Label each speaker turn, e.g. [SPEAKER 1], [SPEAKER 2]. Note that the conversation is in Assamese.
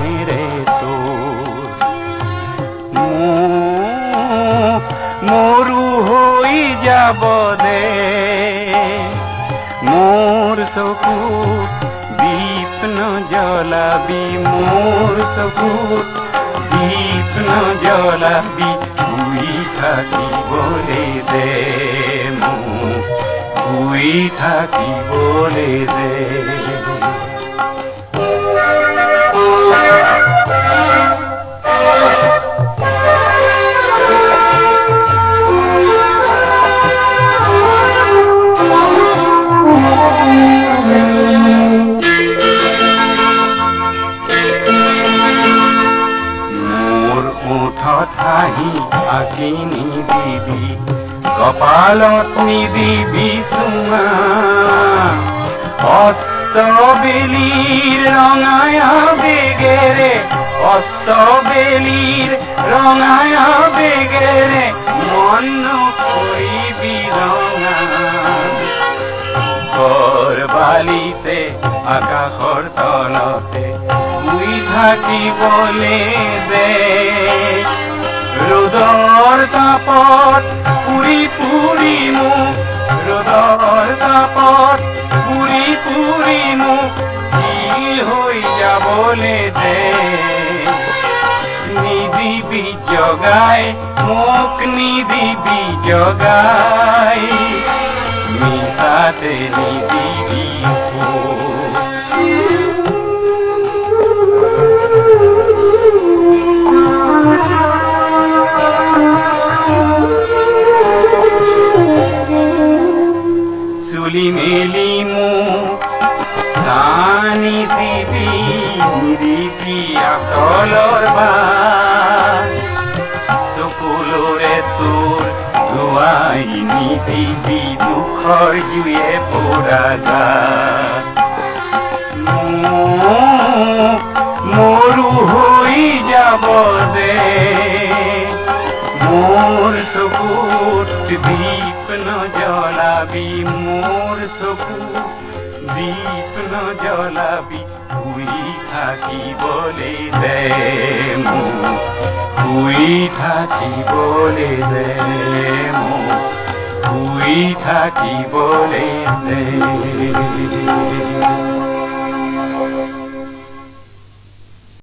[SPEAKER 1] প্ৰেমেৰে তোৰ মোৰো হৈ যাব দে মোৰ চকুত দীপ নজ্বলাবি মোৰ চকুত দীপ নজ্বলাবি শুই থাকিবলৈ দে মোক শুই থাকিবলৈ দে হাঁহি আঁকি নিদিবি কপালত নিদিবি চুমা অস্তবেলিৰ ৰঙায়া বেগেৰে অস্তবেলিৰ ৰঙায়া বেগেৰে মন নকৰিবি ৰঙা ঘৰ বালিতে আকাশৰ তলতে শুই থাকিবলৈ দে ৰ'দৰ তাপত পুৰি পুৰি মোক ৰ'দৰ তাপত পুৰি পুৰি মোক শিল হৈ যাবলৈ দে নিদিবি জগাই মোক নিদিবি জগাই মিছাতে নিদিবি চুলি মেলি মোক চানি দিবি নিদিবি আচলৰ বাট চকুলোৰে তোৰ ধুৱাই নিদিবি দুখৰ জুয়ে পৰা গাত মোৰো হৈ যাব দে মোৰ চকুত দীপ নজ্বলাবি মোৰ চকুত দীপ নজ্বলাবি শুই থাকিবলৈ দে মোক শুই থাকিবলৈ দে মোক শুই থাকিবলৈ দে